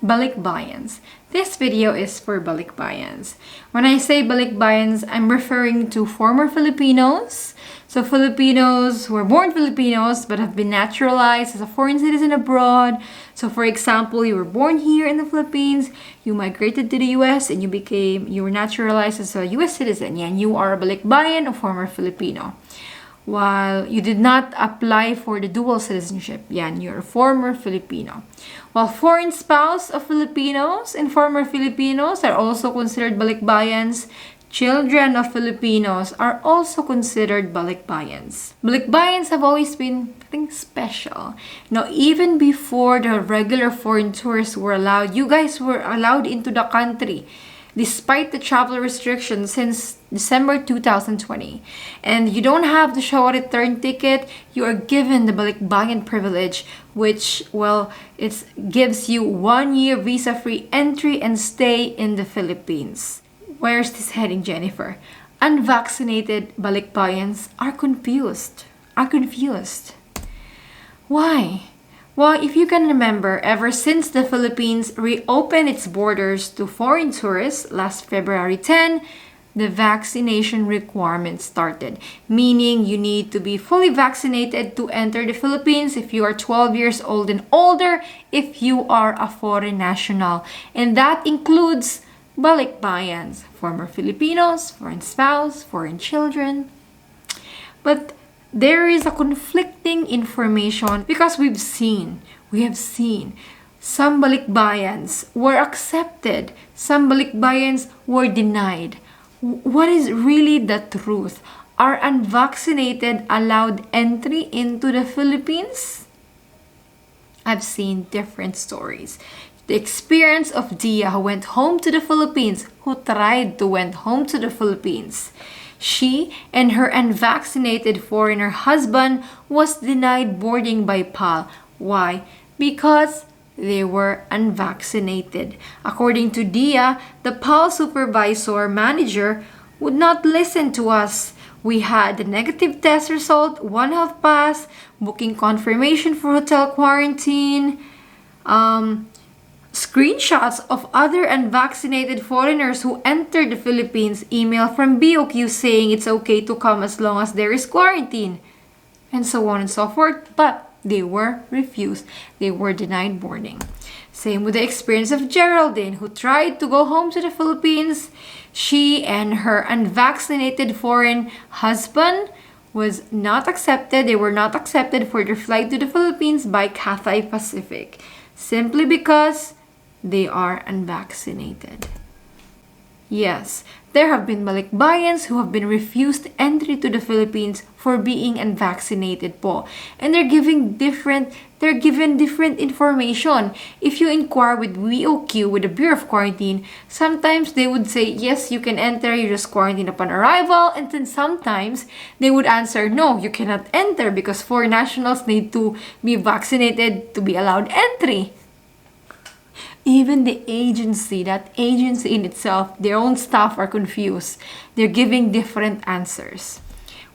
Balikbayans. This video is for Balikbayans. When I say Balikbayans, I'm referring to former Filipinos. So Filipinos who were born Filipinos but have been naturalized as a foreign citizen abroad. So for example, you were born here in the Philippines, you migrated to the US, and you were naturalized as a US citizen. And you are a Balikbayan, a former Filipino. While you did not apply for the dual citizenship, you're a former Filipino. While foreign spouse of Filipinos and former Filipinos are also considered Balikbayans, children of Filipinos are also considered Balikbayans. Balikbayans have always been, I think, special. Now, even before the regular foreign tourists were allowed, you guys were allowed into the country despite the travel restrictions since December 2020. And you don't have to show a return ticket. You are given the Balikbayan privilege, which, it gives you 1 year visa-free entry and stay in the Philippines. Where's this heading, Jennifer? Unvaccinated Balikbayans are confused. Why? Well, if you can remember, ever since the Philippines reopened its borders to foreign tourists last February 10, the vaccination requirement started, meaning you need to be fully vaccinated to enter the Philippines if you are 12 years old and older, if you are a foreign national. And that includes Balikbayans, former Filipinos, foreign spouse, foreign children. But there is a conflicting information because we have seen some Balikbayans were accepted, some Balikbayans were denied. What is really the truth? Are unvaccinated allowed entry into the Philippines? I've seen different stories. The experience of Dia, who went home to the Philippines, who tried to went home to the Philippines. She and her unvaccinated foreigner husband was denied boarding by PAL. Why? Because they were unvaccinated. According to Dia, the PAL supervisor manager would not listen to us. We had the negative test result, One Health Pass, booking confirmation for hotel quarantine, screenshots of other unvaccinated foreigners who entered the Philippines, email from BOQ saying it's okay to come as long as there is quarantine, and so on and so forth, but they were refused. They were denied boarding. Same with the experience of Geraldine, who tried to go home to the Philippines. She and her unvaccinated foreign husband was not accepted. They were not accepted for their flight to the Philippines by Cathay Pacific, simply because they are unvaccinated. Yes, there have been Balikbayans who have been refused entry to the Philippines for being unvaccinated po. And they're given different information. If you inquire with BOQ, with the Bureau of Quarantine, sometimes they would say, yes, you can enter, you just quarantine upon arrival. And then sometimes they would answer, no, you cannot enter because foreign nationals need to be vaccinated to be allowed entry. Even the agency, that agency in itself, their own staff are confused. They're giving different answers.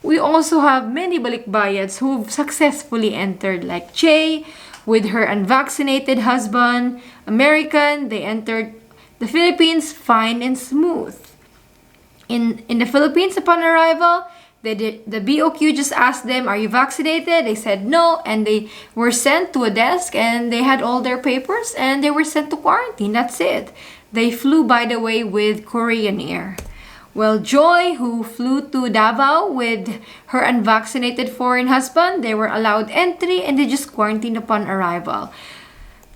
We also have many Balikbayans who've successfully entered, like Jay with her unvaccinated husband, American. They entered the Philippines fine and smooth. In the Philippines, upon arrival, the BOQ just asked them, are you vaccinated? They said no, and they were sent to a desk and they had all their papers and they were sent to quarantine. That's it. They flew, by the way, with Korean Air. Well, Joy, who flew to Davao with her unvaccinated foreign husband, they were allowed entry and they just quarantined upon arrival.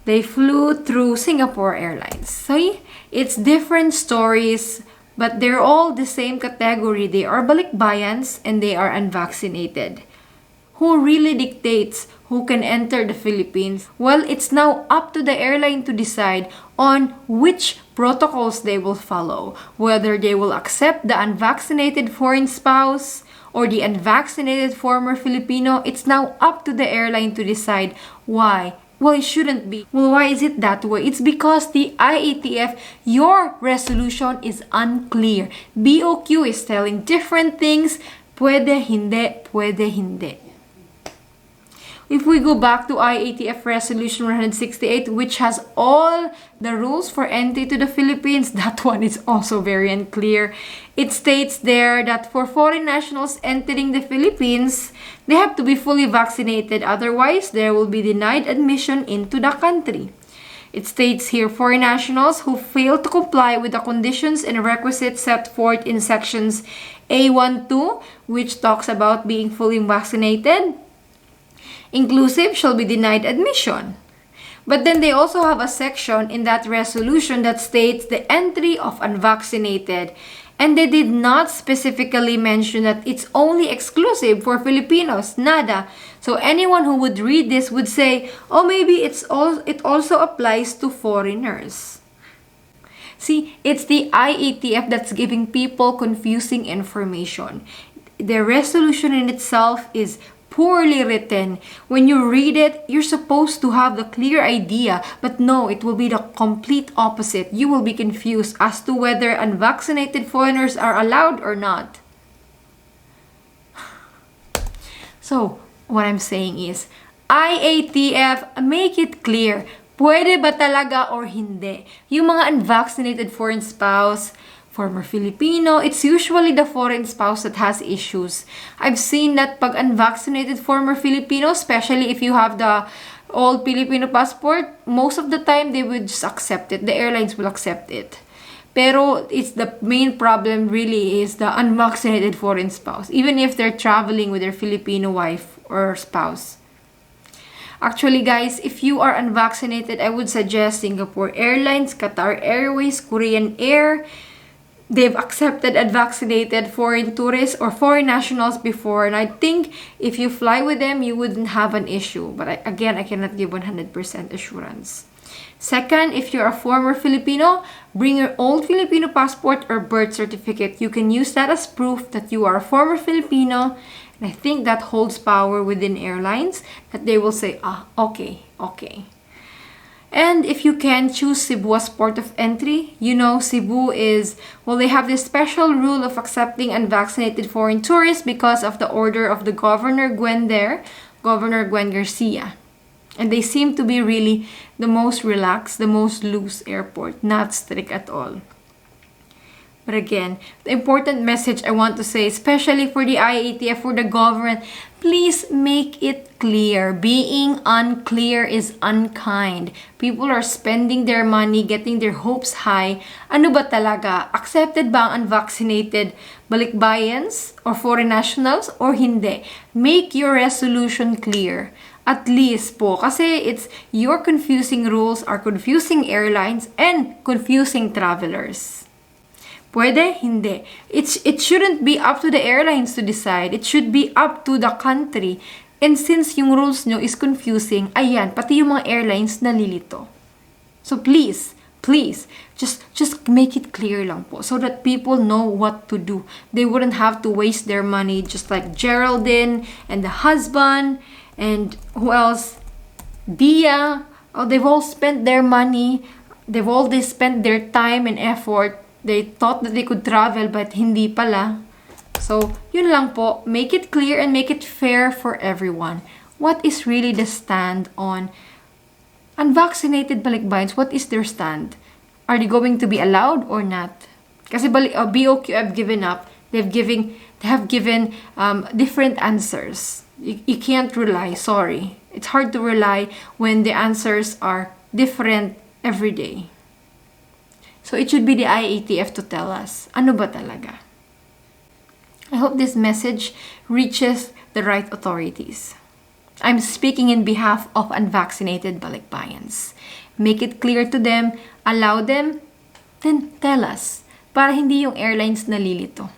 They flew through Singapore Airlines. So it's different stories, but they're all the same category. They are Balikbayans and they are unvaccinated. Who really dictates who can enter the Philippines? Well, it's now up to the airline to decide on which protocols they will follow. Whether they will accept the unvaccinated foreign spouse or the unvaccinated former Filipino, it's now up to the airline to decide. Why? Well, it shouldn't be. Well, why is it that way? It's because the Iatf, your resolution is unclear. BOQ is telling different things. Pwede, hindi, pwede, hindi. If we go back to IATF Resolution 168, which has all the rules for entry to the Philippines, that one is also very unclear. It states there that for foreign nationals entering the Philippines, they have to be fully vaccinated. Otherwise, they will be denied admission into the country. It states here, foreign nationals who fail to comply with the conditions and requisites set forth in sections A12, which talks about being fully vaccinated, inclusive, shall be denied admission. But then they also have a section in that resolution that states the entry of unvaccinated. And they did not specifically mention that it's only exclusive for Filipinos. Nada. So anyone who would read this would say, oh, maybe it also applies to foreigners. See, it's the IATF that's giving people confusing information. The resolution in itself is poorly written. When you read it, you're supposed to have the clear idea, but no, it will be the complete opposite. You will be confused as to whether unvaccinated foreigners are allowed or not. So, what I'm saying is, IATF, make it clear. Pwede ba talaga or hindi? Yung mga unvaccinated foreign spouse, former Filipino, it's usually the foreign spouse that has issues. I've seen that pag unvaccinated former Filipino, especially if you have the old Filipino passport, most of the time they would just accept it. The airlines will accept it. Pero it's the main problem really is the unvaccinated foreign spouse, even if they're traveling with their Filipino wife or spouse. Actually, guys, if you are unvaccinated, I would suggest Singapore Airlines, Qatar Airways, Korean Air. They've accepted unvaccinated foreign tourists or foreign nationals before. And I think if you fly with them, you wouldn't have an issue. But I cannot give 100% assurance. Second, if you're a former Filipino, bring your old Filipino passport or birth certificate. You can use that as proof that you are a former Filipino. And I think that holds power within airlines, that they will say, okay. And if you can, choose Cebu as port of entry. You know, Cebu is, well, they have this special rule of accepting unvaccinated foreign tourists because of the order of the Governor Gwen there, Governor Gwen Garcia. And they seem to be really the most relaxed, the most loose airport, not strict at all. But again, the important message I want to say, especially for the IATF, for the government, please make it clear. Being unclear is unkind. People are spending their money, getting their hopes high. Ano ba talaga? Accepted ba ang unvaccinated balikbayans or foreign nationals or hindi? Make your resolution clear. At least po, kasi it's your confusing rules are confusing airlines and confusing travelers. Pwede? Hindi. It shouldn't be up to the airlines to decide. It should be up to the country. And since yung rules nyo is confusing, ayan, pati yung mga airlines nalilito. So please, just make it clear lang po so that people know what to do. They wouldn't have to waste their money just like Geraldine and the husband and who else? Dia. Oh, they've all spent their money. They've all spent their time and effort. They thought that they could travel but hindi pala. So, yun lang po. Make it clear and make it fair for everyone. What is really the stand on unvaccinated balikbayans? What is their stand? Are they going to be allowed or not? Kasi BOQ have given up. They have given different answers. You can't rely. Sorry. It's hard to rely when the answers are different every day. So, it should be the IATF to tell us, ano ba talaga? I hope this message reaches the right authorities. I'm speaking in behalf of unvaccinated balikbayans. Make it clear to them, allow them, then tell us, para hindi yung airlines nalilito.